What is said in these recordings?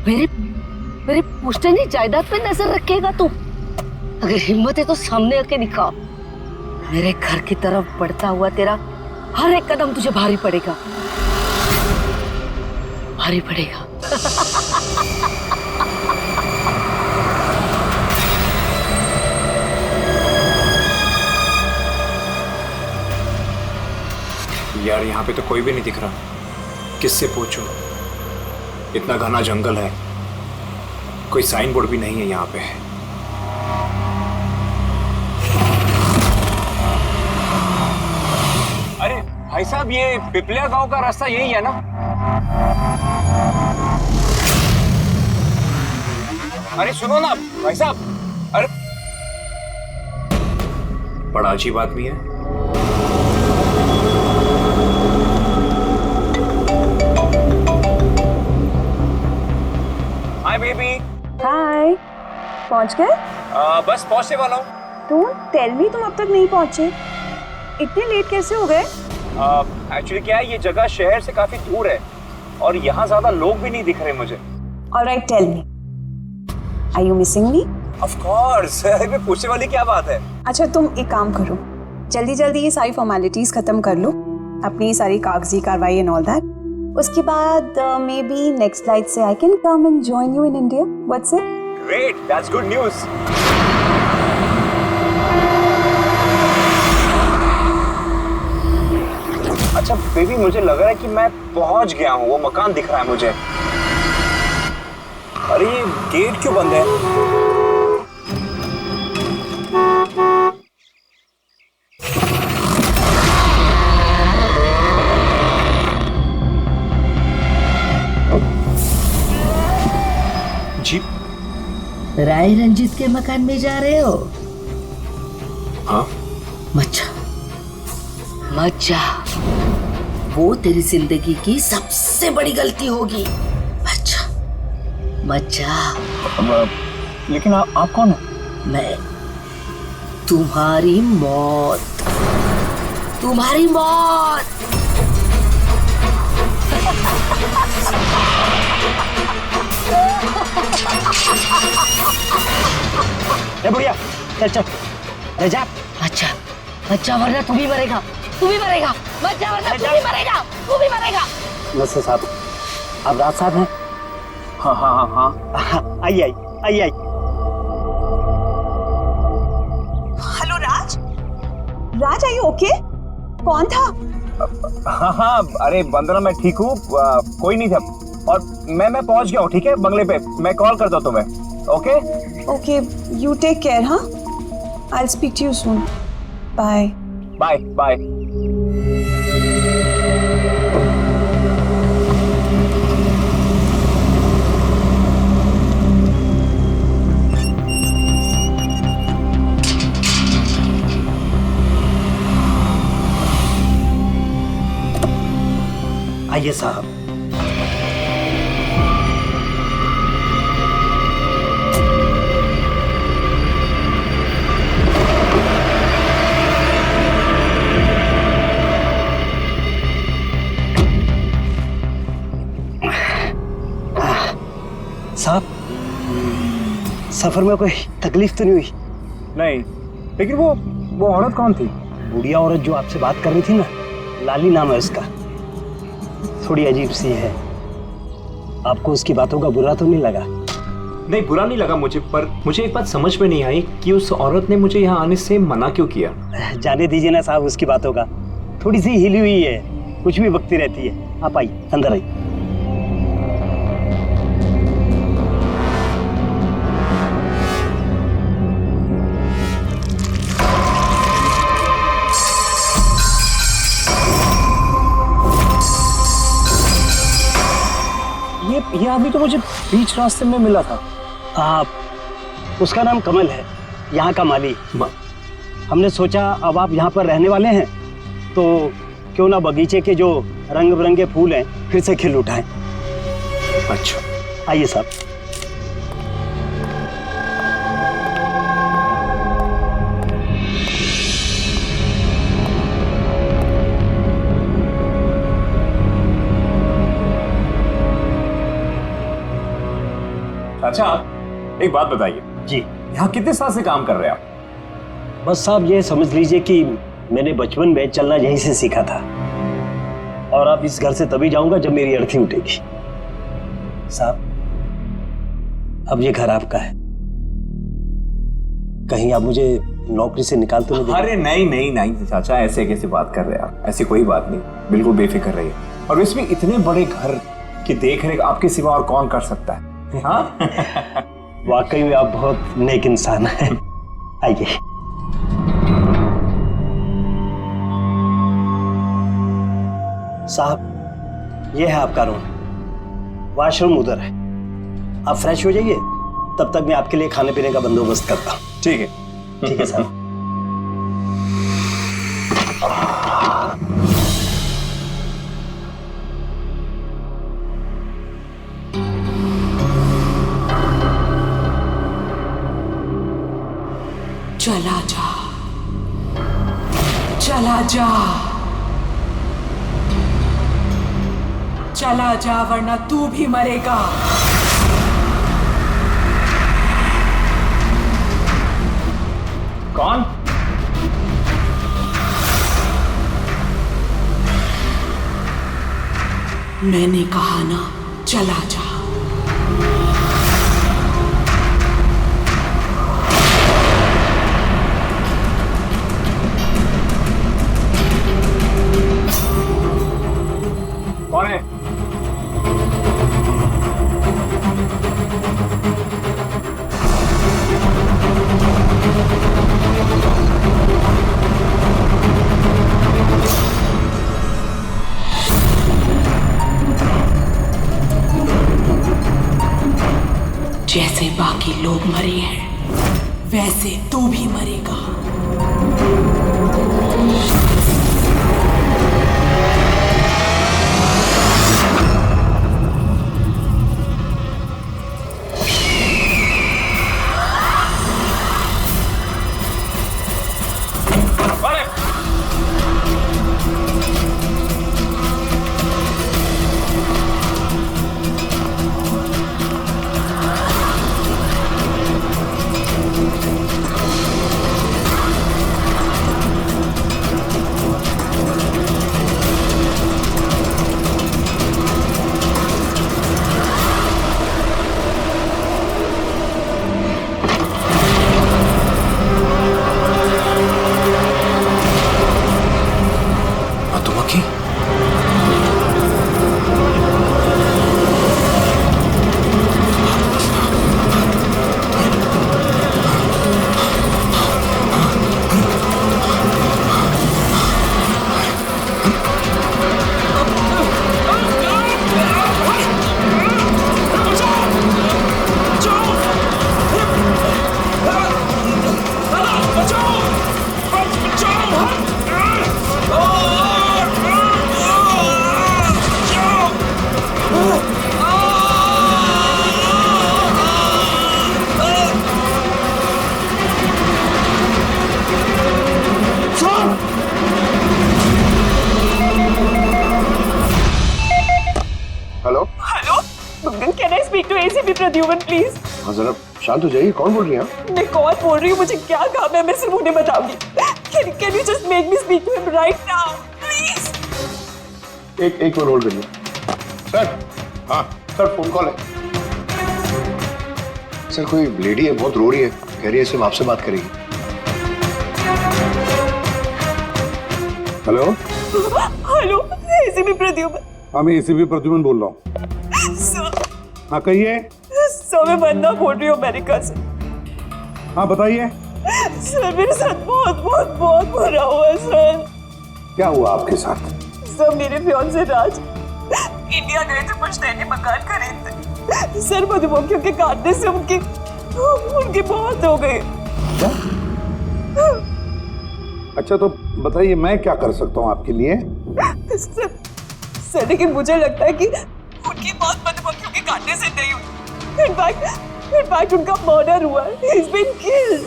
मेरे मेरे पुश्तैनी जायदाद पे नजर रखेगा तू? अगर हिम्मत है तो सामने आके दिखा। मेरे घर की तरफ बढ़ता हुआ तेरा हर एक कदम तुझे भारी पड़ेगा, भारी पड़ेगा। यार यहाँ पे तो कोई भी नहीं दिख रहा, किससे पूछूं? इतना घना जंगल है, कोई साइन बोर्ड भी नहीं है यहाँ पे। अरे भाई साहब, ये पिपलिया गांव का रास्ता यही है ना? अरे सुनो ना भाई साहब, अरे बड़ा अजीब आदमी है। Hi baby. हाय, पहुंच गए? बस पहुंचने वाला हूँ। डोंट टेल मी तुम अब तक नहीं पहुंचे। इतने लेट कैसे हो गए? एक्चुअली क्या है, ये जगह शहर से काफी दूर है और यहाँ ज्यादा लोग भी नहीं दिख रहे मुझे। Alright, tell me, are you missing me? Of course, इसमें पूछने वाली क्या बात है? अच्छा तुम एक काम करो, जल्दी जल्दी ये सारी फॉर्मेलिटीज खत्म कर लो, अपनी सारी कागजी कार्रवाई एंड ऑल दैट। उसके बाद मे बी नेक्स्ट फ्लाइट से I can come and join you in India. What's it? Great, that's good news. अच्छा बेबी, मुझे लग रहा है कि मैं पहुंच गया हूँ, वो मकान दिख रहा है मुझे। अरे ये गेट क्यों बंद है? जी राय रंजीत के मकान में जा रहे हो? हाँ। मत जा, वो तेरी जिंदगी की सबसे बड़ी गलती होगी। मत जा। लेकिन आप कौन हो? मैं तुम्हारी मौत, तुम्हारी मौत। ए बुढ़िया, चल चल, अरे जा। अच्छा वरना तू भी मरेगा, तू भी मरेगा। मत जा वरना तू भी मरेगा, तू भी मरेगा। नमस्ते साहब, आप राज साहब हैं? हाँ हाँ हाँ हाँ। आइए। Hello Raj, Raj are you okay? कौन था? हाँ, अरे वंदना मैं ठीक हूँ, कोई नहीं था। और मैं पहुंच गया हूँ, ठीक है, बंगले पे। मैं कॉल करता हूँ तुम्हें। Okay, you take care. हाँ, I will speak to you soon. Bye bye. आइए साहब। साहब, सफर में कोई तकलीफ तो नहीं हुई? नहीं, लेकिन वो औरत कौन थी? बुढ़िया औरत जो आपसे बात कर रही थी ना, लाली नाम है उसका। थोड़ी अजीब सी है। आपको उसकी बातों का बुरा तो नहीं लगा? नहीं, बुरा नहीं लगा मुझे, पर मुझे एक बात समझ में नहीं आई कि उस औरत ने मुझे यहाँ आने से मना क्यों किया। जाने दीजिए ना साहब उसकी बातों का, थोड़ी सी हिली हुई है, कुछ भी बकती रहती है। आप आइए, अंदर आइए। ये आदमी तो मुझे बीच रास्ते में मिला था। उसका नाम कमल है, यहाँ का माली। हमने सोचा अब आप यहाँ पर रहने वाले हैं तो क्यों ना बगीचे के जो रंग बिरंगे फूल हैं फिर से खिल उठाएं। अच्छा, आइए साहब। अच्छा एक बात बताइए जी। यहाँ कितने साल से काम कर रहे हैं आप? बस साहब ये समझ लीजिए कि मैंने बचपन में चलना यहीं से सीखा था, और अब इस घर से तभी जाऊंगा जब मेरी अर्थी उठेगी। साहब अब ये घर आपका है, कहीं आप मुझे नौकरी से निकाल तो नहीं देंगे? अरे नहीं नहीं नहीं चाचा, ऐसे कैसे बात कर रहे हैं आप? ऐसी कोई बात नहीं, बिल्कुल बेफिक्र रहिए। और इसमें इतने बड़े घर की देख रेख आपके सिवा और कौन कर सकता है? हाँ वाकई में आप बहुत नेक इंसान हैं। आइए। साहब ये है आपका रूम, वॉशरूम उधर है, आप फ्रेश हो जाइए, तब तक मैं आपके लिए खाने पीने का बंदोबस्त करता हूँ। ठीक है। ठीक है साहब। चला जा, चला जा, चला जा, वरना तू भी मरेगा। कौन? मैंने कहा ना, चला जा। कौन है? जैसे बाकी लोग मरे हैं, वैसे तू भी मरेगा। प्रद्युमन प्लीज। हाँ जरा शांत हो जाइए, कौन बोल रही है आप? मैं कौन बोल रही हूँ, मुझे क्या काम है, मैं सिर्फ उन्हें बताऊंगी। Can you just make me speak to him right now, please? एक मिनट होल्ड करिए। सर, हाँ सर, फोन कॉल है। सर कोई लेडी है, बहुत रो रही है, कह रही है सिर्फ आपसे बात करेगी। Hello hello, ACP Pradyuman. हाँ मैं एसीपी प्रद्युमन बोल रहा हूँ। सर, हाँ कहिए। सर मैं वंदना बोल रही हूँ अमेरिका से। हाँ बताइए। सर मेरे साथ बहुत बहुत बहुत बुरा हुआ सर। क्या हुआ आपके साथ? सर मेरे फियांसे राज इंडिया गए थे पुश्तैनी मकान खरीदने। सर मधुमक्खियों के काटने से उनकी मौत हो गई। क्या? अच्छा तो बताइए मैं क्या कर सकता हूँ आपके लिए? सर लेकिन मुझे लगता है कि उनकी मौत मधुमक्खियों के काटने से नहीं हुई। इनफैक्ट उनका मर्डर हुआ है। He's been killed।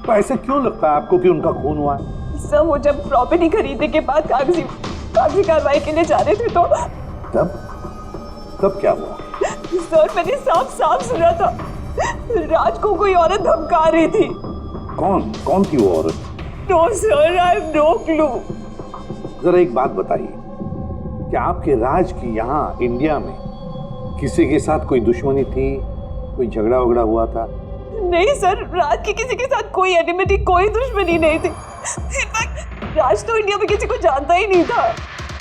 तो ऐसे क्यों लगता है आपको कि उनका खून हुआ है? सर वो जब प्रॉपर्टी खरीदने के बाद कागजी कार्रवाई के लिए जा रहे थे तो तब कब क्या हुआ? सर मैंने साफ साफ सुना था, राज को कोई औरत धमका रही थी। कौन थी वो औरत? No sir, I have no clue. जरा एक बात बताइए, क्या आपके राज की यहाँ इंडिया में किसी के साथ कोई दुश्मनी थी, कोई झगड़ा वगड़ा हुआ था? नहीं सर, राज की किसी के साथ कोई एनिमिटी, कोई दुश्मनी नहीं थी। इनफैक्ट राज तो इंडिया में किसी को जानता ही नहीं था।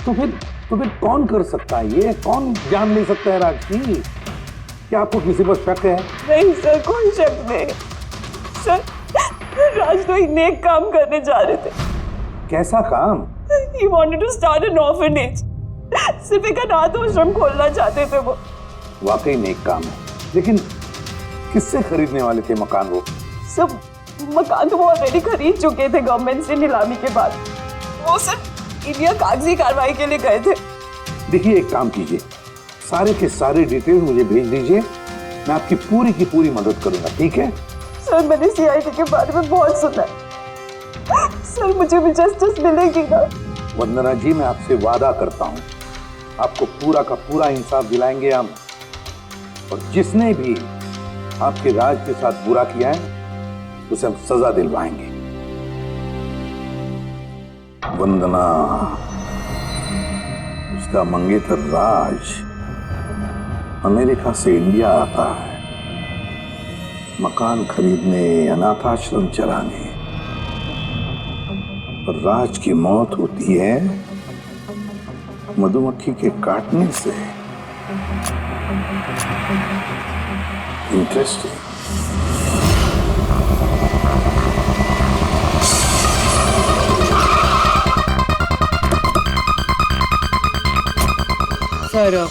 तो फिर कौन कर सकता है ये? कौन जान ले सकता है राज की? क्या आपको किसी पर शक है? नहीं सर, कोई शक नहीं। सर राज तो एक नेक काम करने जा रहे थे। कैसा काम? He wanted to start an orphanage. सिर्फ एक अनाथ आश्रम खोलना चाहते थे वो। वाकई नेक काम है, लेकिन किससे खरीदने वाले थे मकान वो? सब मकान तो वो ऑलरेडी खरीद चुके थे गवर्नमेंट से नीलामी के बाद। वो सर इंडिया कागजी कार्रवाई के लिए गए थे। देखिए, एक काम कीजिए, सारे के सारे डिटेल मुझे भेज दीजिए, मैं आपकी पूरी की पूरी मदद करूंगा, ठीक है? सर मैंने सीआईडी के बारे में बहुत सुना है। सर मुझे भी जस्टिस मिलेगी ना? वंदना जी, मैं आपसे वादा करता हूँ, आपको पूरा का पूरा इंसाफ दिलाएंगे हम, और जिसने भी आपके राज के साथ बुरा किया है उसे हम सजा दिलवाएंगे। वंदना, उसका मंगेतर राज अमेरिका से इंडिया आता है मकान खरीदने, अनाथ आश्रम चलाने, और राज की मौत होती है मधुमक्खी के काटने से। इंटरेस्टिंग। सर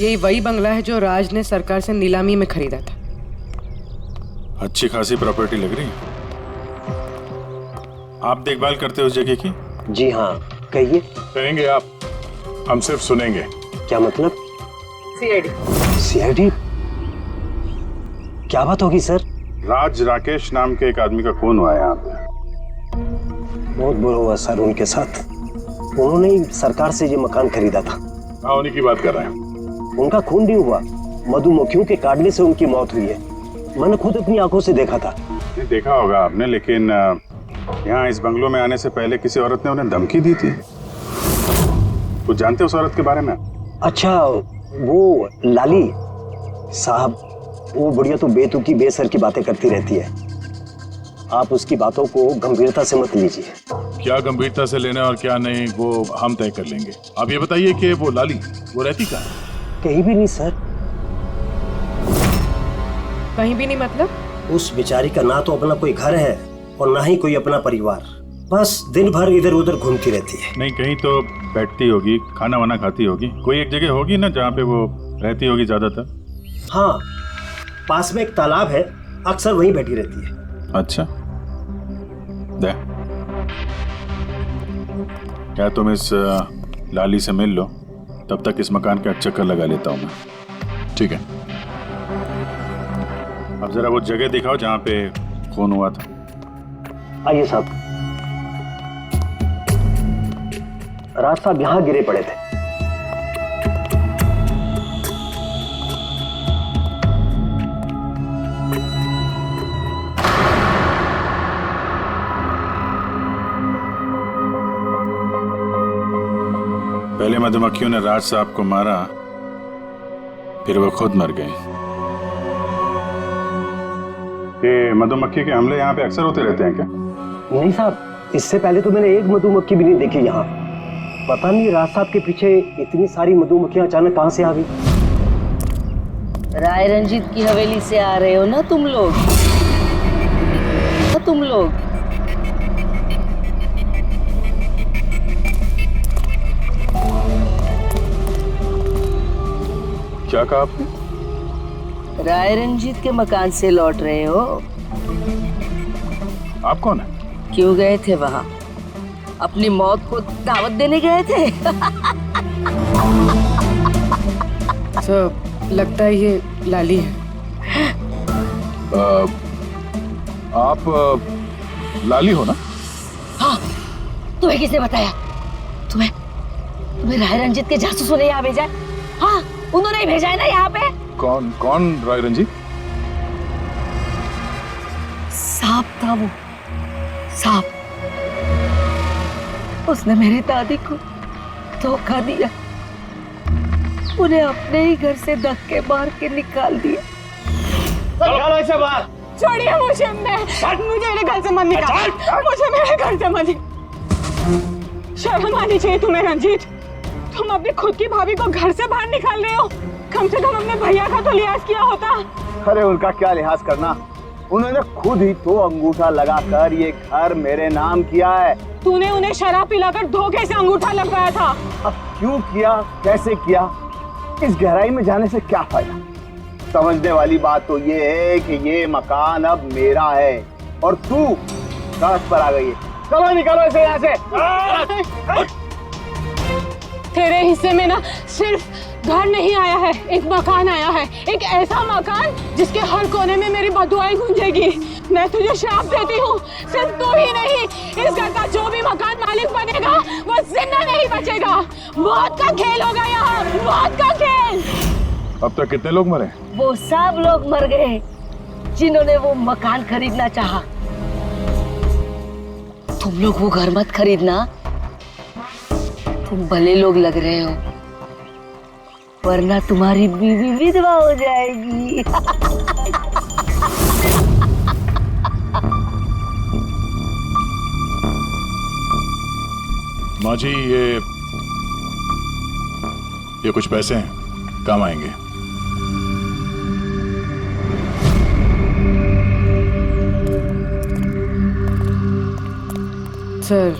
यही वही बंगला है जो राज ने सरकार से नीलामी में खरीदा था। अच्छी खासी प्रॉपर्टी लग रही है। आप देखभाल करते हो उस जगह की? जी हाँ, कहिए। कहेंगे आप, हम सिर्फ सुनेंगे। क्या मतलब? सीआईडी? क्या बात होगी सर? राज राकेश नाम के एक आदमी का खून हुआ है यहाँ पे। बहुत बुरा हुआ सर उनके साथ। उन्होंने ही सरकार से ये मकान खरीदा था। हाँ, उन्हीं की बात कर रहे हैं। उनका खून नहीं हुआ, मधुमक्खियों के काटने से उनकी मौत हुई है। मैंने खुद अपनी आंखों से देखा था। नहीं देखा होगा आपने, लेकिन यहाँ इस बंगलों में आने से पहले किसी औरत ने उन्हें धमकी दी थी। कुछ जानते हो उस औरत के बारे में? अच्छा, वो लाली साहब, वो बुढ़िया तो बेतुकी बेसर की बातें करती रहती है। आप उसकी बातों को गंभीरता से मत लीजिए। क्या गंभीरता से लेना और क्या नहीं वो हम तय कर लेंगे। आप ये बताइए कि वो लाली वो रहती कहाँ है? कहीं भी नहीं सर। कहीं भी नहीं मतलब? उस बेचारी का ना तो अपना कोई घर है और ना ही कोई अपना परिवार। बस दिन भर इधर उधर घूमती रहती है। नहीं, कहीं तो बैठती होगी, खाना वाना खाती होगी। कोई एक जगह होगी ना जहाँ पे वो रहती होगी ज्यादातर। हाँ, पास में एक तालाब है, अक्सर वहीं बैठी रहती है। अच्छा, दे क्या तुम इस लाली से मिल लो, तब तक इस मकान का चक्कर लगा लेता हूँ मैं। ठीक है, अब जरा वो जगह दिखाओ जहाँ पे खून हुआ था। आइए साहब। राज साहब यहाँ गिरे पड़े थे। पहले मधुमक्खियों ने राज साहब को मारा, फिर वो खुद मर गए। ये मधुमक्खी के हमले यहाँ पे अक्सर होते रहते हैं क्या? नहीं साहब, इससे पहले तो मैंने एक मधुमक्खी भी नहीं देखी यहाँ। पता नहीं राज साहब के पीछे इतनी सारी मधुमक्खियां अचानक कहाँ से आ गई। राय रंजीत की हवेली से आ रहे हो ना तुम लोग? क्या कहा आपने? राय रंजीत के मकान से लौट रहे हो? आप कौन है? क्यों गए थे वहां? अपनी मौत को दावत देने गए थे? सर लगता है ये लाली है। आप लाली हो ना? हाँ, तुम्हें किसने बताया? तुम्हें राय रंजीत के जासूसों ने यहाँ भेजा? हाँ, उन्होंने ही भेजा है ना यहाँ पे। कौन कौन राय रंजीत? सांप था वो, सांप। उसने मेरी दादी को धोखा दिया, उन्हें अपने ही घर से धक्के मार के निकाल दिया। निकालो इसे बाहर। छोड़िए मुझे, मुझे मेरे घर से मत निकाल, मुझे मेरे घर से मत। शर्म आनी चाहिए तुम्हें रंजीत, तुम अपनी खुद की भाभी को घर से बाहर निकाल रहे हो। कम से कम अपने भैया का तो लिहाज किया होता। अरे उनका क्या लिहाज करना, उन्होंने खुद ही तो अंगूठा लगाकर ये घर मेरे नाम किया है। तूने उन्हें शराब पिलाकर धोखे से अंगूठा लगवाया था। अब क्यों किया, कैसे किया, इस गहराई में जाने से क्या फायदा। समझने वाली बात तो ये है कि ये मकान अब मेरा है और तू सड़क पर आ गई है। चलो निकलो इसे यहाँ से। तेरे हिस्से में ना सिर्फ घर नहीं आया है, एक मकान आया है, एक ऐसा मकान जिसके हर कोने में मेरी बदुआएं गूंजेगी। मैं तुझे श्राप देती हूँ, सिर्फ तू ही नहीं, इस घर का जो भी मकान मालिक बनेगा वो जिंदा नहीं बचेगा। मौत का खेल होगा यहाँ, मौत का खेल। अब तक कितने लोग मरे? वो सब लोग मर गए जिन्होंने वो मकान खरीदना चाहा। तुम लोग वो घर मत खरीदना, तुम भले लोग लग रहे हो, वरना तुम्हारी बीवी विधवा हो जाएगी। माँ जी, ये कुछ पैसे हैं, काम आएंगे। सर,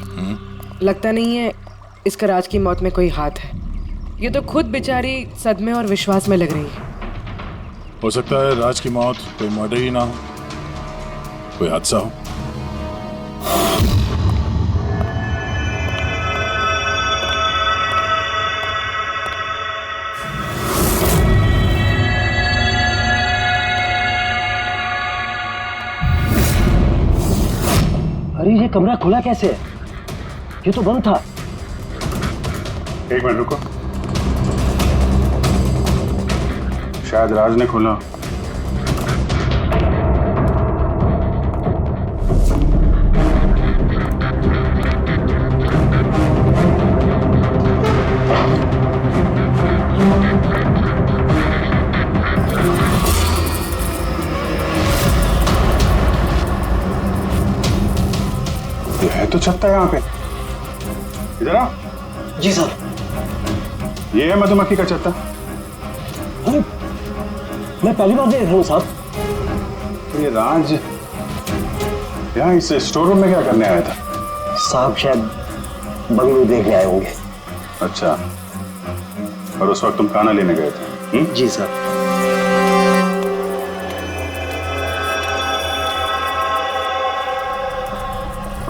लगता नहीं है इसका राज की मौत में कोई हाथ है। ये तो खुद बेचारी सदमे और विश्वास में लग रही है। हो सकता है राज की मौत कोई मर्डर ही ना हो, कोई हादसा हो। अरे ये कमरा खुला कैसे है? ये तो बंद था। एक मिनट रुको, शायद राज ने खोला। ये है तो छत्ता यहाँ पे। इधर आ। जी सर। ये है मधुमक्खी का छत्ता। अरे मैं पहली बार देख रहा हूँ साहब। तो ये राज यहाँ इस स्टोर रूम में क्या करने आया था? साहब शायद बंगलो देखने आए होंगे। अच्छा, और उस वक्त तुम खाना लेने गए थे? जी सर।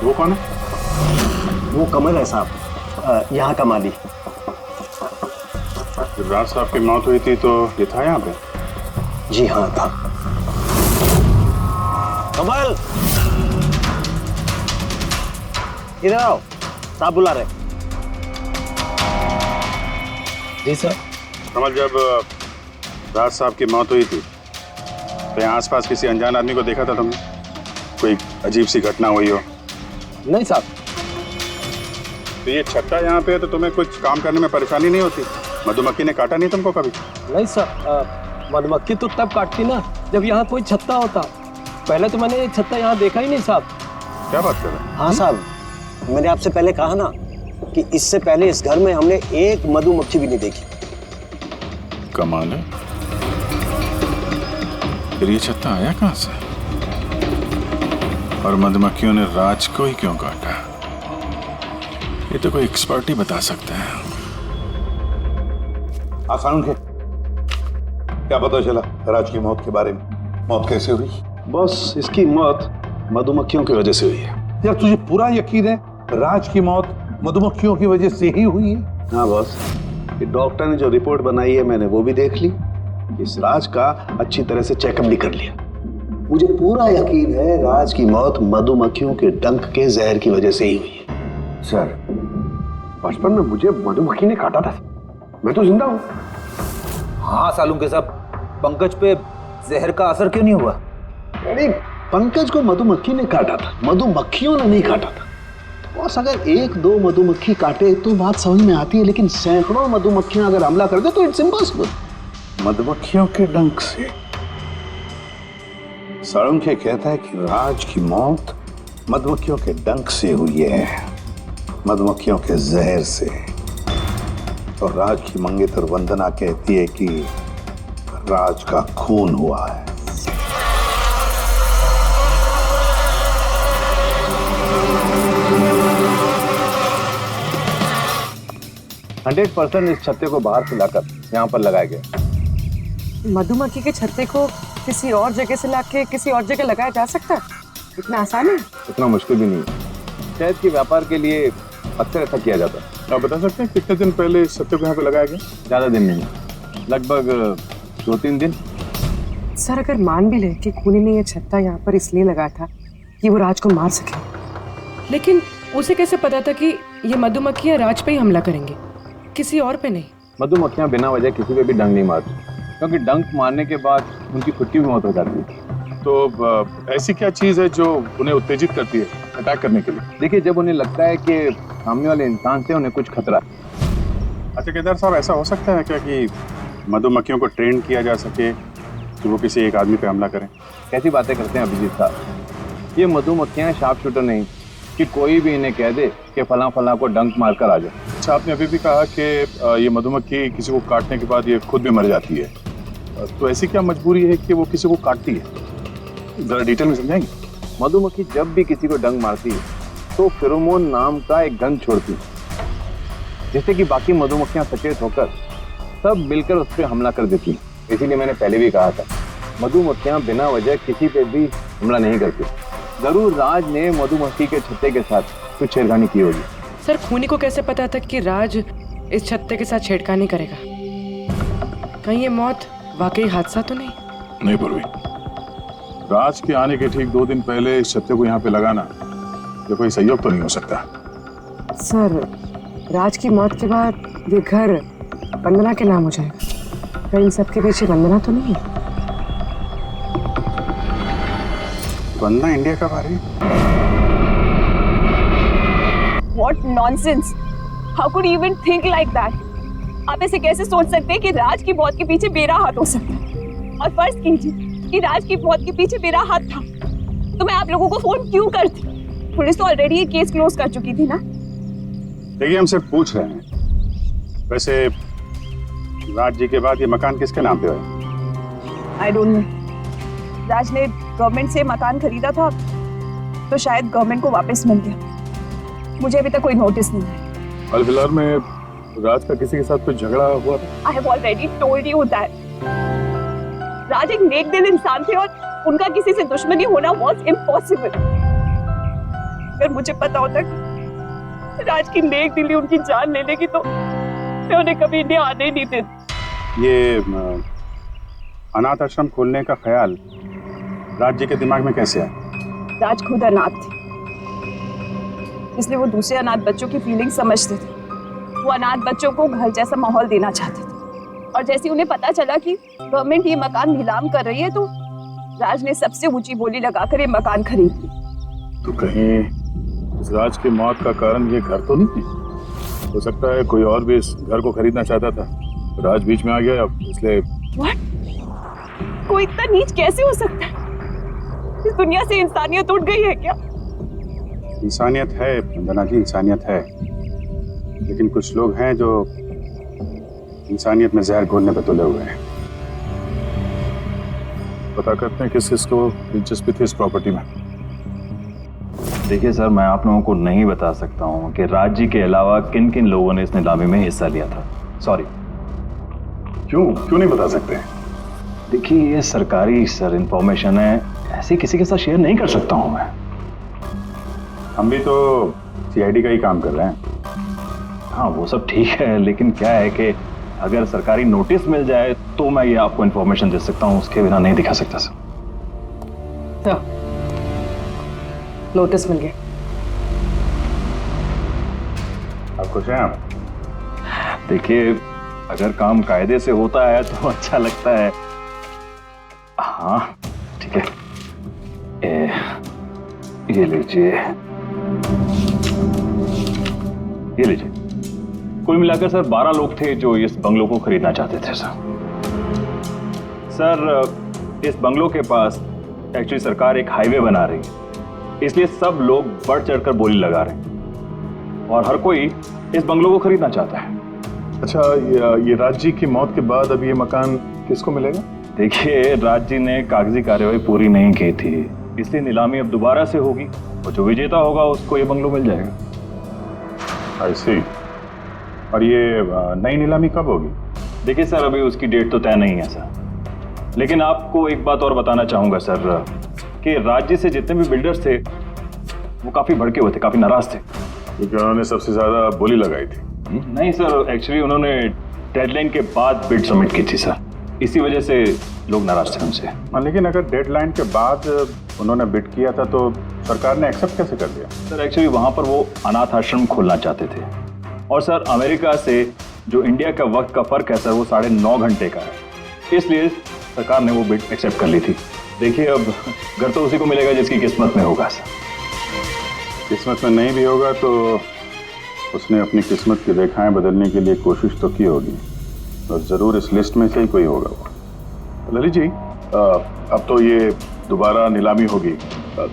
वो कौन है? वो कमल है साहब, यहाँ का माली। जब राज साहब की मौत हुई थी तो ये था यहाँ पे? जी हाँ था। कमल इधर आओ, साहब बुला रहे। जी सर। कमल, जब राज साहब की मौत हुई थी तो यहाँ आसपास किसी अनजान आदमी को देखा था तुमने? कोई अजीब सी घटना हुई हो? नहीं साहब। तो ये छत्ता यहाँ पे है तो तुम्हें कुछ काम करने में परेशानी नहीं होती? मधुमक्खी ने काटा नहीं तुमको कभी? नहीं सर, मधुमक्खी तो तब काटती ना जब यहाँ कोई छत्ता होता। पहले तो मैंने छत्ता यहाँ देखा ही नहीं साहब। क्या बात कर रहे हैं? हाँ साहब, मैंने आपसे पहले कहा ना कि इससे पहले इस घर में हमने एक मधुमक्खी भी नहीं देखी। कमाल है, फिर ये छत्ता आया कहाँ से? और मधुमक्खियों ने राज को ही क्यों काटा? ये तो कोई एक्सपर्ट ही बता सकता है। आसान उनके क्या पता चला राज की मौत के बारे में? मौत कैसे हुई? बस इसकी मौत मधुमक्खियों की वजह से हुई है। यार तुझे पूरा यकीन है राज की मौत मधुमक्खियों की वजह से ही हुई है? हाँ बॉस, ये डॉक्टर ने जो रिपोर्ट बनाई है मैंने वो भी देख ली। इस राज का अच्छी तरह से चेकअप भी कर लिया। मुझे पूरा यकीन है राज की मौत मधुमक्खियों के डंक के जहर की वजह से ही हुई है। सर, बचपन में मुझे मधुमक्खी ने काटा था, मैं तो जिंदा हूँ। हाँ सालू के साहब, पंकज पे जहर का असर क्यों नहीं हुआ? अरे पंकज को मधुमक्खी ने काटा था, मधुमक्खियों ने नहीं काटा था। बॉस अगर एक दो मधुमक्खी काटे तो बात समझ में आती है, लेकिन सैकड़ों मधुमक्खियां अगर हमला कर दे तो इट्स इम्पॉसिबल। मधुमक्खियों के डंक से साळुंखे कहता है कि राज की मौत मधुमक्खियों के डंक से हुई है, मधुमक्खियों के जहर से। और राज की मंगेतर वंदना कहती है कि राज का खून हुआ है। इस छत्ते को बाहर से लाकर यहाँ पर लगाया गया। मधुमक्खी के छत्ते को किसी और जगह से लाके किसी और जगह लगाया जा सकता है? इतना आसान है? इतना मुश्किल भी नहीं है। शहद के व्यापार के लिए अक्सर ऐसा किया जाता है। आप बता सकते हैं कितने दिन पहले इस छत्ते को यहाँ पे लगाया गया? ज्यादा दिन नहीं, लगभग 2-3 दिन। सर अगर मान भी ले कि खूनी ने यह छत्ता यहाँ पर इसलिए लगाया था कि वो राज को मार सके, लेकिन उसे कैसे पता था कि ये मधुमक्खियाँ राज पे ही हमला करेंगे, किसी और पे नहीं? मधुमक्खियाँ बिना वजह किसी पे भी डंक नहीं मारती, क्योंकि डंक मारने के बाद उनकी खुद की भी मौत हो जाती है। तो ऐसी क्या चीज है जो उन्हें उत्तेजित करती है अटैक करने के लिए? देखिए, जब उन्हें लगता है कि सामने वाले इंसान से उन्हें कुछ खतरा है। अच्छा केदार साहब, ऐसा हो सकता है क्या कि मधुमक्खियों को ट्रेन किया जा सके कि वो किसी एक आदमी पे हमला करें? कैसी बातें करते हैं अभिजीत साहब, ये मधुमक्खियाँ शार्प शूटर नहीं कि कोई भी इन्हें कह दे कि फला फला को डंक मारकर आ जाए। अच्छा, आपने अभी भी कहा कि ये मधुमक्खी किसी को काटने के बाद ये खुद भी मर जाती है, तो ऐसी क्या मजबूरी है कि वो किसी को काटती है? जरा डिटेल में समझाएंगे? मधुमक्खी जब भी किसी को डंक मारती है तो फेरोमोन नाम का एक गंध छोड़ती है, जिससे कि बाकी मधुमक्खियां सचेत होकर सब मिलकर उस पर हमला कर देती हैं। इसीलिए मैंने पहले भी कहा था, मधुमक्खियां बिना वजह किसी पे भी हमला नहीं करती। जरूर राज ने मधुमक्खी के छत्ते के साथ कुछ छेड़खानी की होगी। सर खूनी को कैसे पता था कि राज इस छत्ते के साथ छेड़खानी करेगा? कहीं ये मौत वाकई हादसा तो नहीं? नहीं पूर्वी, राज के आने के ठीक 2 दिन पहले इस छत्ते को यहाँ पे लगाना ये कोई संयोग तो नहीं हो सकता। सर राज की मौत के बाद ये घर वंदना के नाम हो जाएगा, कहीं इन सबके पीछे वंदना तो नहीं है? वंदना इंडिया कब आ रही है? What nonsense! How could you even think like that? आप ऐसे कैसे सोच सकते हैं कि राज की मौत के पीछे मेरा हाथ हो सकता है? और फर्ज कीजिए कि राज की मौत के पीछे मेरा हाथ था, तो मैं आप लोगों को फोन क्यों करती? पुलिस तो ऑलरेडी ये केस क्लोज कर चुकी थी ना। देखिए, हम सिर्फ पूछ रहे हैं। वैसे राज जी के बाद ये मकान किसके नाम पे है? I don't know. राज ने गवर्नमेंट से मकान खरीदा था, तो शायद गवर्नमेंट को वापस मिल गया। मुझे अभी तक कोई नोटिस नहीं है। हाल फिलहाल में राज का किसी के साथ कोई झगड़ा हुआ था? I have already told you that. राज एक नेक दिल इंसान थे और उनका किसी से दुश्मनी होना was impossible. अगर मुझे पता होता कि राज की नेक दिली उनकी जान ले लेगी तो मैं उन्हें कभी इंडिया आने ही नहीं देती। ये अनाथ आश्रम खोलने का ख्याल राज जी के दिमाग में कैसे आया? राज खुद अनाथ थे, इसलिए वो दूसरे अनाथ बच्चों की फीलिंग समझते थे। वो अनाथ बच्चों को घर जैसा माहौल देना चाहते थे, और जैसे उन्हें पता चला कि गवर्नमेंट ये मकान नीलाम कर रही है तो राज ने सबसे ऊंची बोली लगाकर ये मकान खरीद ली। तो कहीं इस राज की मौत का कारण ये घर तो नहीं है? हो सकता है कोई और भी इस घर को खरीदना चाहता था, राज बीच में आ गया इसलिए। What? कोई इतना नीच कैसे हो सकता है? इस दुनिया से इंसानियत उठ गई है क्या? इंसानियत है वंदना जी, इंसानियत है, लेकिन कुछ लोग हैं जो इंसानियत में जहर घोलने पे तुले हुए हैं। पता करते हैं किस किस को दिलचस्पी थी इस प्रॉपर्टी में। देखिए सर, मैं आप लोगों को नहीं बता सकता हूँ कि राज जी के अलावा किन किन लोगों ने इस नीलामी में हिस्सा लिया था। सॉरी। क्यों नहीं बता सकते? देखिए, ये सरकारी सर इंफॉर्मेशन है, ऐसे किसी के साथ शेयर नहीं कर सकता हूँ मैं। हम भी तो सीआईडी का ही काम कर रहे हैं। हाँ, वो सब ठीक है, लेकिन क्या है कि अगर सरकारी नोटिस मिल जाए तो मैं ये आपको इन्फॉर्मेशन दे सकता हूँ, उसके बिना नहीं दिखा सकता सर। तो नोटिस मिल गया। आप खुश हैं? आप देखिए, अगर काम कायदे से होता है तो अच्छा लगता है। हाँ ठीक है, ये लीजिए, ये लीजिए। कुल मिलाकर सर 12 लोग थे जो इस बंगलों को खरीदना चाहते थे सर। सर इस बंगलों के पास एक्चुअली सरकार एक हाईवे बना रही है, इसलिए सब लोग बढ़ चढ़कर बोली लगा रहे हैं और हर कोई इस बंगलों को खरीदना चाहता है। अच्छा, ये राज जी की मौत के बाद अब ये मकान किसको मिलेगा? देखिए, राज जी ने कागजी कार्यवाही पूरी नहीं की थी, इसलिए नीलामी अब दोबारा से होगी और जो विजेता होगा उसको ये बंगलो मिल जाएगा। आई सी। और ये नई नीलामी कब होगी? देखिए सर, अभी उसकी डेट तो तय नहीं है सर, लेकिन आपको एक बात और बताना चाहूंगा सर कि राज जी से जितने भी बिल्डर्स थे वो काफी भड़के हुए थे, काफी नाराज थे, क्योंकि उन्होंने सबसे ज्यादा बोली लगाई थी। नहीं सर, एक्चुअली उन्होंने डेडलाइन के बाद बिड सबमिट की थी सर, इसी वजह से लोग नाराज थे उनसे। हाँ, लेकिन अगर डेडलाइन के बाद उन्होंने बिड किया था तो सरकार ने एक्सेप्ट कैसे कर लिया? सर एक्चुअली वहां पर वो अनाथ आश्रम खोलना चाहते थे और सर अमेरिका से जो इंडिया का वक्त का फर्क है सर वो 9.5 घंटे का है, इसलिए सरकार ने वो बिड एक्सेप्ट कर ली थी। देखिए, अब घर तो उसी को मिलेगा जिसकी किस्मत में होगा सर। किस्मत में नहीं भी होगा तो उसने अपनी किस्मत की रेखाएं बदलने के लिए कोशिश तो की होगी और जरूर इस लिस्ट में से ही कोई होगा वो। ललित जी, अब तो ये दोबारा नीलामी होगी,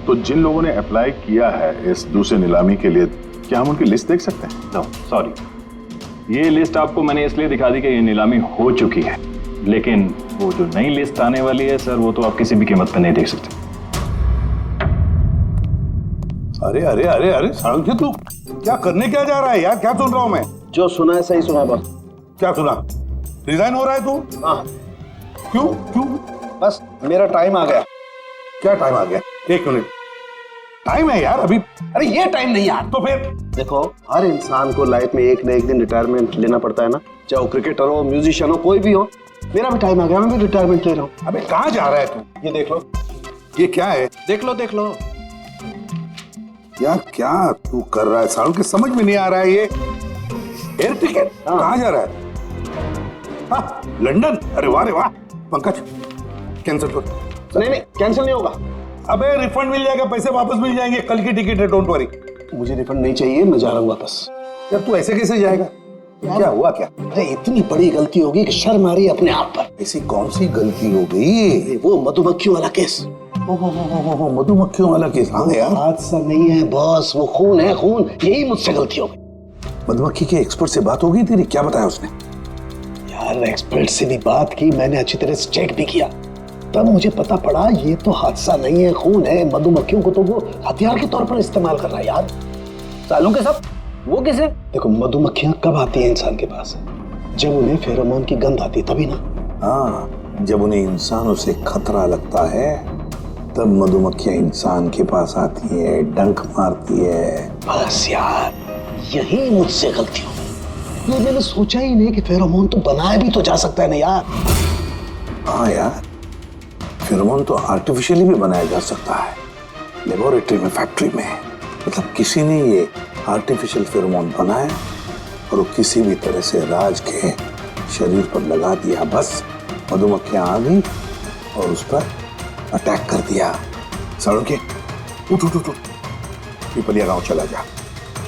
तो जिन लोगों ने अप्लाई किया है इस दूसरे नीलामी के लिए, क्या हम उनकी लिस्ट देख सकते हैं? नो सॉरी, ये लिस्ट आपको मैंने इसलिए दिखा दी कि ये नीलामी हो चुकी है, लेकिन वो जो नई लिस्ट आने वाली है सर वो तो आप किसी भी कीमत पे नहीं देख सकते। अरे अरे अरे अरे साळुंखे, तू क्या करने क्या जा रहा है यार? क्या सुन रहा हूं मैं? जो सुना है सही सुना बस। क्या सुना? रिजाइन हो रहा है तू? हाँ। क्यों क्यों? बस मेरा टाइम आ गया। क्या टाइम आ गया? 1 मिनट टाइम है यार अभी। अरे ये टाइम नहीं यार। तो फिर देखो, हर इंसान को लाइफ में एक न एक दिन रिटायरमेंट लेना पड़ता है ना, चाहे वो क्रिकेटर हो, म्यूजिशियन हो, कोई भी हो। मेरा भी टाइम आ गया, मैं भी रिटायरमेंट ले रहा हूँ। अबे कहाँ जा रहा है तू? ये देख लो। ये क्या है? देख लो देख लो। यार क्या तू कर रहा है साळुंखे? समझ में नहीं आ रहा है ये। एयर टिकट कहाँ जा रहा है? हाँ, लंदन। अरे वाह रे वाह। पंकज कैंसिल कर। नहीं कैंसिल नहीं होगा। अबे रिफंड मिल जाएगा, पैसे वापस मिल जाएंगे, कल की टिकट है, डोंट वरी। मुझे रिफंड नहीं चाहिए, मैं जा रहा हूँ वापस। यार तू ऐसे कैसे जाएगा? क्या हुआ क्या? अरे इतनी बड़ी गलती होगी कि शर्म आ रही है अपने आप पर। ऐसी कौन सी गलती हो गई? वो मधुमक्खियों वाला केस। मधुमक्खियों वाला केस? हाँ यार, हादसा नहीं है बॉस, वो खून है खून। यही मुझसे गलती हो गई। मधुमक्खी के एक्सपर्ट से बात हो गई तेरी? क्या बताया उसने? यार एक्सपर्ट से भी बात की, मैंने अच्छी तरह से चेक भी किया, तब मुझे पता पड़ा ये तो हादसा नहीं है, खून है। मधुमक्खियों को तो वो हथियार के तौर पर इस्तेमाल कर रहा है यार। सालों के सब वो किसे? देखो, मधुमक्खियां कब आती हैं इंसान के पास? जब उन्हें फेरोमोन की गंध आती, तभी ना। हाँ, जब उन्हें इंसानों से खतरा लगता है तब मधुमक्खियां इंसान के पास आती है, डंक मारती है। बस यार, यही मुझसे गलती हो गई। तो मैंने सोचा ही नहीं कि फेरोमोन तो बनाया भी तो जा सकता है ना यार। हाँ यार, फेरोमोन तो आर्टिफिशियली भी बनाया जा सकता है, लेबोरेटरी में, फैक्ट्री में। मतलब किसी ने ये आर्टिफिशियल फेरोमोन बनाया और वो किसी भी तरह से राज के शरीर पर लगा दिया, बस मधुमक्खियां आ गई और उस पर अटैक कर दिया। साळुंखे, उठ उठ उठ, पिपलिया गांव चला जा।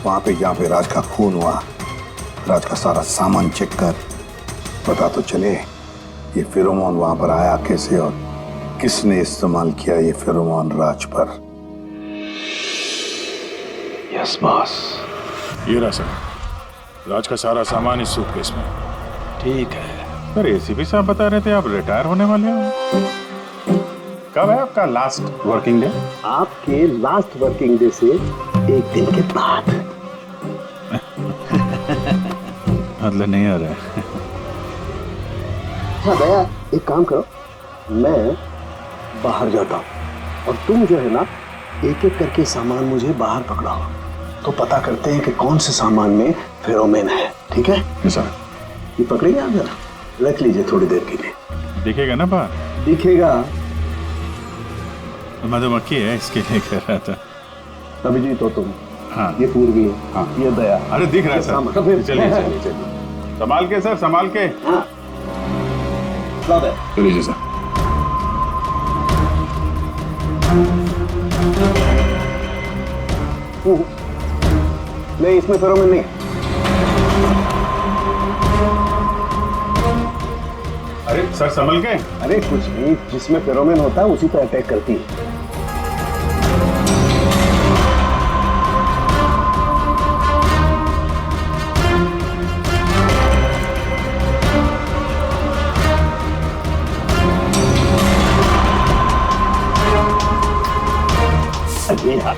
वहां पे जहाँ पे राज का खून हुआ, राज का सारा सामान चेक कर, पता तो चले ये फेरोमोन वहां पर आया कैसे और किसने इस्तेमाल किया ये फेरोमोन राज पर। Yes boss. ये रहा सर, राज का सारा सामान इस सूटकेस में। ठीक है। सर एसीपी साहब बता रहे थे आप रिटायर होने वाले हो। कब है आपका लास्ट वर्किंग डे? आपके लास्ट वर्किंग डे से 1 दिन के बाद। मतलब नहीं आ रहा है। हाँ दया, एक काम करो, मैं बाहर जाता हूँ और तुम जो है ना, एक एक करके सामान मुझे बाहर पकड़ाओ, तो पता करते हैं कि कौन से सामान में फेरोमोन है। ठीक है सर? ये पकड़ेंगे आप? जरा रख लीजिए थोड़ी देर के लिए। दिखेगा ना बाहर? दिखेगा। मधुमक्खी है इसके लिए कह रहा था। अभिजीत हो तुम? हाँ। ये पूर्वी है। हाँ। ये दया। अरे दिख रहा है सर। तो फिर चलिए चलिए चलिए। संभाल के सर, संभाल के। हाँ लीजिए सर। नहीं, इसमें फेरोमोन नहीं। अरे सर संभल के। अरे कुछ भी, जिसमें फेरोमोन होता है उसी पर अटैक करती है। अरे यार,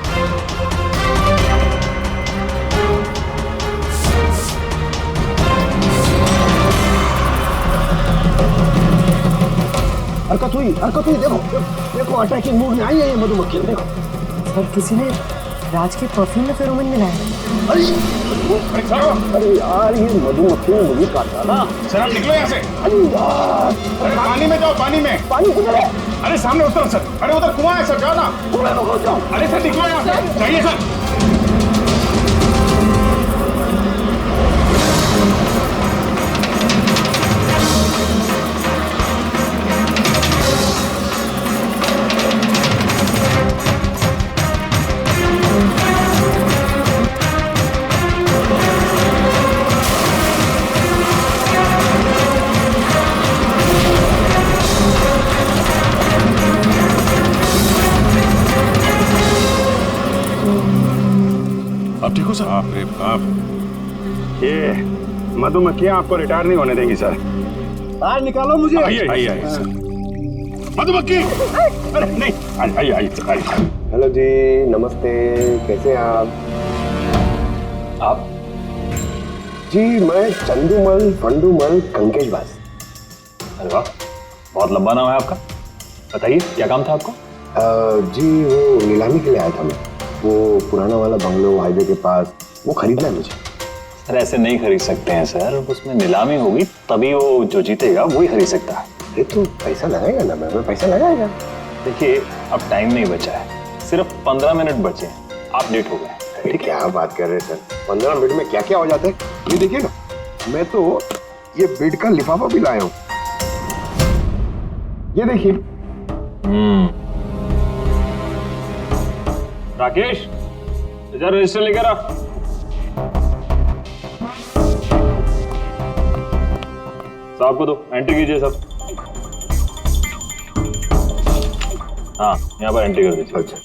हरकत हुई, देखो देखो, अटैकिंग मूड में आई है ये मधुमक्खी, देखो। सर किसी ने राज के परफ्यूम में फेरोमोन मिलाया है। अरे यार, ये मधुमक्खी ने मुझे काटा ना। सर आप निकलो यहाँ से। अरे यार, अरे पानी में जाओ, पानी में। पानी किधर है? अरे सामने उस तरफ सर। अरे उधर कुआं है सर, जाओ ना। कुएं में घुस जाओ। अरे सर निकलो यहाँ से, जाइए सर। आप ठीक हो सर? बाप रे बाप, ये मधुमक्खियां आपको रिटायर नहीं होने देंगी सर। बाहर निकालो मुझे। आइए आइए आइए सर। मधुमक्खी, अरे नहीं, आइए आइए आइए। हेलो जी, नमस्ते, कैसे हैं आप? जी मैं चंदूमल फंडूमल कंकेशवास। अरे वाह, बहुत लंबा नाम है आपका। बताइए क्या काम था आपको? जी वो नीलामी के लिए आया था मैं। वो पुराना वाला बंगलो हाईवे के पास, वो खरीदना है मुझे। सर ऐसे नहीं खरीद सकते हैं सर, उसमें नीलामी होगी तभी वो जो जीतेगा वही खरीद सकता है। अरे तो पैसा लगाएगा ना, मैं पैसा लगाएगा। देखिए अब टाइम नहीं बचा है, सिर्फ 15 मिनट बचे हैं, आप लेट हो गए। अरे क्या बात कर रहे हैं सर, 15 मिनट में क्या क्या हो जाता है। ये देखिए ना, मैं तो ये बेड का लिफाफा भी लाया हूँ, ये देखिए। राकेश इधर रजिस्टर लेकर आ। साहब को दो, एंट्री कीजिए साहब। हाँ यहाँ पर एंट्री कर दीजिए। अच्छा,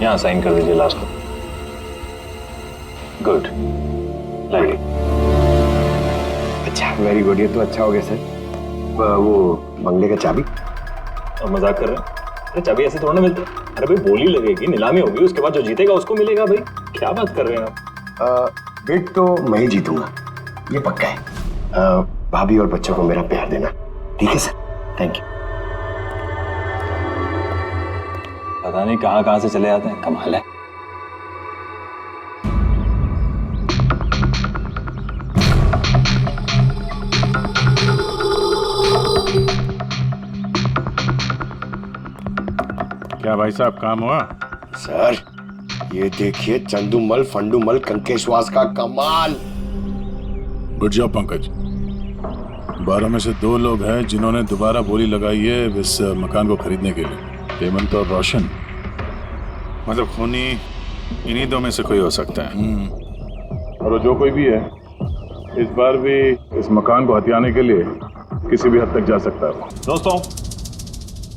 यहाँ साइन कर दीजिए लास्ट को। Good, like. अच्छा वेरी गुड, ये तो अच्छा हो गया सर। वो बंगले का चाबी? और मजाक कर रहे हैं? अरे चाबी ऐसे थोड़ा ना मिलती। अरे भाई बोली लगेगी, नीलामी होगी, उसके बाद जो जीतेगा उसको मिलेगा। भाई क्या बात कर रहे हैं आप? बिड तो मैं ही जीतूंगा, ये पक्का है। भाभी और बच्चों को मेरा प्यार देना, ठीक है सर? Thank you. पता नहीं कहाँ से चले जाते हैं, कमाल है। क्या भाई साहब काम हुआ? सर ये देखिए, चंदूमल फंडूमल कंकेशवास का कमाल। उठ जाओ पंकज। 12 में से 2 लोग हैं जिन्होंने दोबारा बोली लगाई है इस मकान को खरीदने के लिए, हेमंत और रोशन। मतलब खूनी इन्हीं 2 में से कोई हो सकता है। और जो कोई भी है इस बार भी इस मकान को हथियाने के लिए किसी भी हद तक जा सकता है। दोस्तों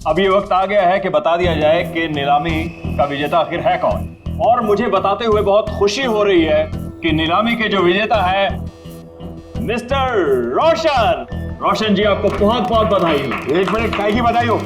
अब ये वक्त आ गया है कि बता दिया जाए कि नीलामी का विजेता आखिर है कौन। और मुझे बताते हुए बहुत खुशी हो रही है कि नीलामी के जो विजेता है मिस्टर रोशन। रोशन जी आपको बहुत बहुत बधाई। 1 मिनट, काय की बधाई हो?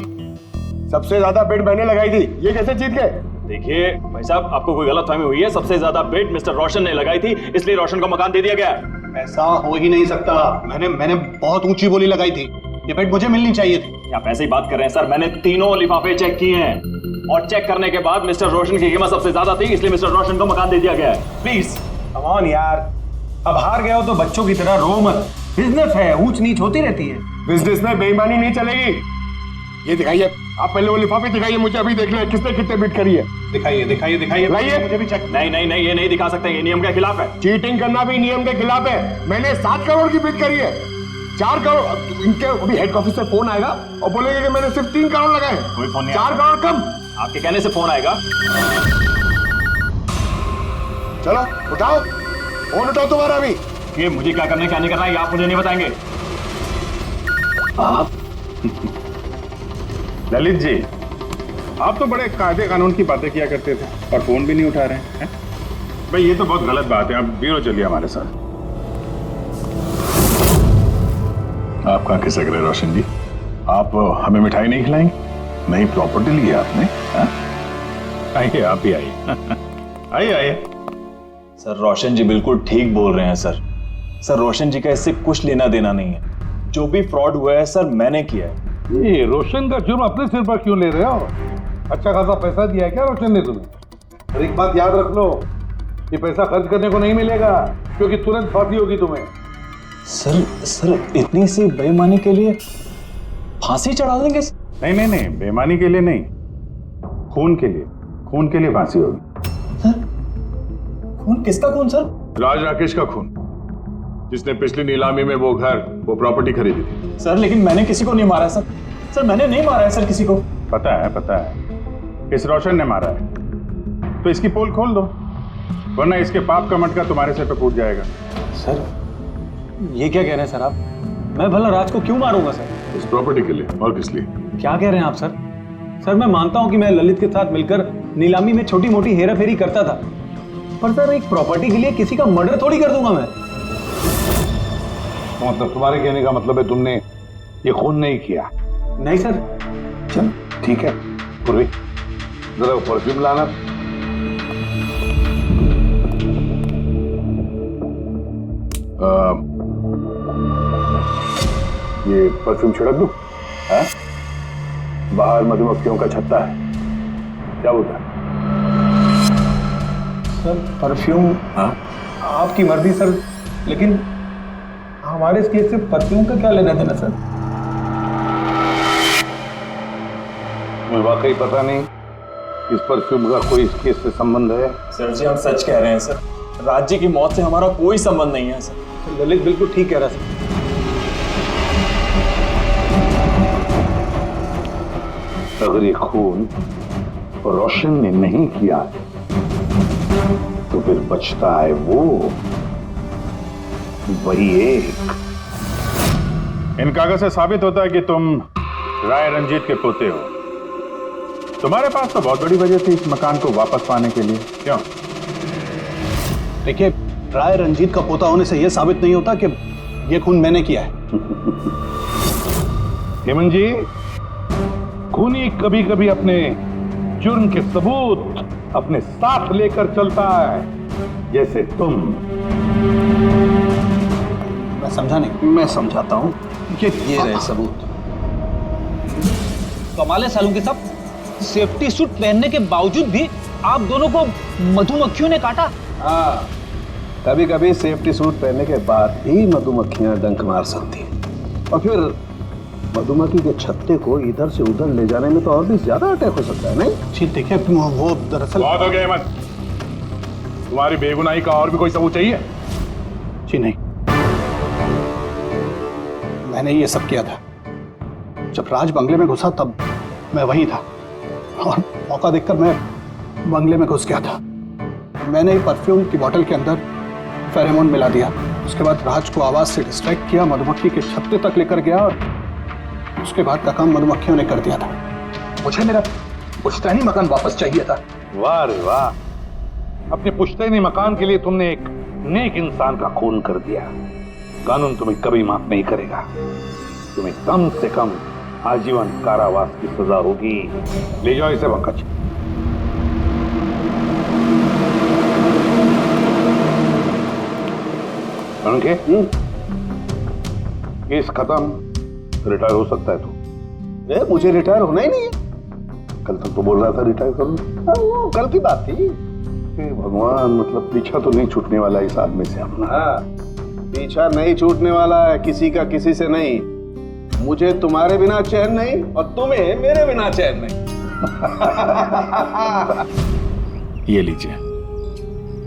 सबसे ज्यादा बेट मैंने लगाई थी, ये कैसे जीत गए? देखिए भाई साहब, आपको कोई गलतफहमी हुई है। सबसे ज्यादा बेट मिस्टर रोशन ने लगाई थी, इसलिए रोशन को मकान दे दिया गया। ऐसा हो ही नहीं सकता। मैंने बहुत ऊंची बोली लगाई थी, ये बेट मुझे मिलनी चाहिए थी। आप ऐसे ही बात कर रहे हैं सर, मैंने तीनों लिफाफे चेक किए हैं और चेक करने के बाद मिस्टर रोशन की कीमत सबसे ज्यादा थी, इसलिए मिस्टर रोशन को मकान दे दिया गया है। प्लीज कम ऑन यार, अब हार गए हो तो बच्चों की तरह रो मत। बिजनेस है, ऊंच नीच होती रहती है। बिजनेस में बेईमानी नहीं चलेगी। ये दिखाइए, आप पहले वो लिफाफे दिखाइए, मुझे अभी देखना है किसने कितने बिट करी है। दिखाइए दिखाइए दिखाइए, लाइए मुझे भी चेक। नहीं नहीं नहीं, ये नहीं दिखा सकते, ये नियम के खिलाफ है। चीटिंग करना भी नियम के खिलाफ है। मैंने 7 करोड़ की बिट करी है, 4 करोड़। इनके अभी हेड ऑफिस से फोन आएगा और बोलेंगे कि मैंने सिर्फ 3 करोड़ लगाए। कोई फोन नहीं, 4 करोड़ कम। आपके कहने से फोन आएगा। चलो उठाओ फोन, उठाओ तुम्हारा अभी। ये मुझे क्या करना है क्या नहीं करना है, आप मुझे नहीं बताएंगे। आप ललित जी, आप तो बड़े कायदे कानून की बातें किया करते थे और फोन भी नहीं उठा रहे हैं। भाई ये तो बहुत गलत बात है। आप ब्यूरो चलिए हमारे साथ। आप कहाँ खिसक रहे रोशन जी? आप हमें मिठाई नहीं खिलाएंगे? नई प्रॉपर्टी ली है आपने? आइए, आप भी आइए। आइए आइए। सर रोशन जी बिल्कुल ठीक बोल रहे हैं सर। सर रोशन जी का इससे कुछ लेना देना नहीं है। जो भी फ्रॉड हुआ है सर मैंने किया है। ये रोशन का जुर्म अपने सिर पर क्यों ले रहे हो? अच्छा खासा पैसा दिया है क्या रोशन ने तुम्हें? और एक बात याद रख लो, ये पैसा खर्च करने को नहीं मिलेगा, क्योंकि तुरंत फांसी होगी तुम्हें। सर इतनी सी बेईमानी के लिए फांसी चढ़ा देंगे? नहीं नहीं नहीं, बेईमानी के लिए नहीं, खून के लिए। खून के लिए फांसी होगी। खून? किसका खून सर? राज राकेश का खून, जिसने पिछली नीलामी में वो घर, वो प्रॉपर्टी खरीदी थी। सर लेकिन मैंने किसी को नहीं मारा सर। सर मैंने नहीं मारा है सर किसी को। पता है इस रोशन ने मारा है। तो इसकी पोल खोल दो, वरना इसके पाप का मटका तुम्हारे सिर पे फूट जाएगा। सर ये क्या कह रहे हैं सर आप? मैं भला राज को क्यों मारूंगा सर? इस प्रॉपर्टी के लिए, और किस लिए? क्या कह रहे हैं आप सर? सर मैं मानता हूं कि मैं ललित के साथ मिलकर नीलामी में छोटी मोटी हेरा फेरी करता था, पर सर एक प्रॉपर्टी के लिए किसी का मर्डर थोड़ी कर दूंगा मैं। मतलब तुम्हारे कहने का मतलब है तुमने ये खून नहीं किया? नहीं सर। चल ठीक है, पूर्वी जरा परफ्यूम लाना। ये परफ्यूम छिड़क दूं? बाहर मधुमक्खियों का छत्ता है, क्या बोलता है? Sir perfume? हाँ आपकी मर्जी सर, लेकिन हमारे इस केस से परफ्यूम का क्या लेना देना सर? मुझे वाकई पता नहीं इस परफ्यूम का कोई इस केस से संबंध है। सर जी हम सच कह रहे हैं सर, राज्य की मौत से हमारा कोई संबंध नहीं है सर। ललित बिल्कुल ठीक कह रहा है। अगर ये खून रोशन ने नहीं किया तो फिर बचता है वही एक। इन कागज से साबित होता है कि तुम राय रंजीत के पोते हो। तुम्हारे पास तो बहुत बड़ी वजह थी इस मकान को वापस पाने के लिए, क्यों? देखिए, राय रंजीत का पोता होने से यह साबित नहीं होता कि यह खून मैंने किया है। हेमंत जी, खूनी कभी कभी अपने जुर्म के सबूत अपने साथ लेकर चलता है, जैसे तुम। मैं समझा नहीं। मैं समझाता हूं। ये रहे सबूत। कमाल है सालू के साहब, सेफ्टी सूट पहनने के बावजूद भी आप दोनों को मधुमक्खियों ने काटा। हाँ, कभी कभी सेफ्टी सूट पहनने के बाद ही मधुमक्खियां डंक मार सकती हैं, और फिर मधुमक्खी के छत्ते को इधर से उधर ले जाने में तो और भी ज्यादा अटैक हो सकता है, नहीं? जी देखिए, वो दरअसल बहुत हो गया हेमंत, तुम्हारी बेगुनाही का और भी कोई सबूत चाहिए? जी नहीं, मैंने ये सब किया था। जब राज बंगले में घुसा तब मैं वहीं था, और मौका देखकर मैं बंगले में घुस गया था। मैंने परफ्यूम की बोतल के अंदर फेरोमोन मिला दिया। उसके बाद राज को आवाज से डिस्ट्रैक्ट किया, मधुमक्खी के छत्ते तक लेकर गया, और उसके बाद का काम मधुमक्खियों ने कर दिया था। मुझे मेरा पुश्तैनी मकान वापस चाहिए था। वाह रे वाह, अपने पुश्तैनी मकान के लिए तुमने एक नेक इंसान का खून कर दिया। कानून तुम्हें कभी माफ नहीं करेगा। तुम्हें कम से कम आजीवन कारावास की सजा होगी। ले जाओ इसे पंकज। केस खत्म, रिटायर हो सकता है तू। मुझे रिटायर होना ही नहीं है। कल तक तो बोल रहा था रिटायर करूं। वो कल की बात थी। भगवान, मतलब पीछा तो नहीं छूटने वाला इस आदमी से अपना। पीछा नहीं छूटने वाला है, किसी का किसी से नहीं। मुझे तुम्हारे बिना चैन नहीं और तुम्हें मेरे बिना चैन नहीं। ये लीजिए,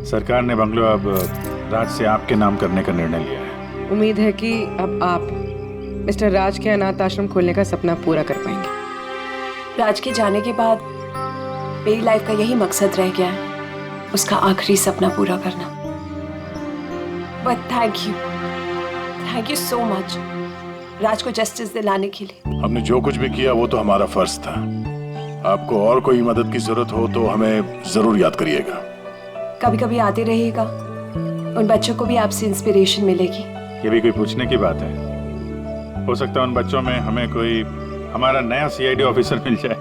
सरकार ने बंगलो अब राज से आपके नाम करने का निर्णय लिया है। उम्मीद है कि अब आप मिस्टर राज के अनाथ आश्रम खोलने का सपना पूरा कर पाएंगे। राज के जाने के बाद मेरी लाइफ का यही मकसद रह गया है, उसका आखिरी सपना पूरा करना। But thank you so much Raj को जस्टिस दिलाने के लिए। हमने जो कुछ भी किया वो तो हमारा फर्ज था। आपको और कोई मदद की जरूरत हो तो हमें जरूर याद करिएगा। कभी कभी आते रहिएगा, उन बच्चों को भी आपसे इंस्पिरेशन मिलेगी। ये भी कोई पूछने की बात है? हो सकता है उन बच्चों में हमें कोई हमारा नया सीआईडी ऑफिसर मिल जाए।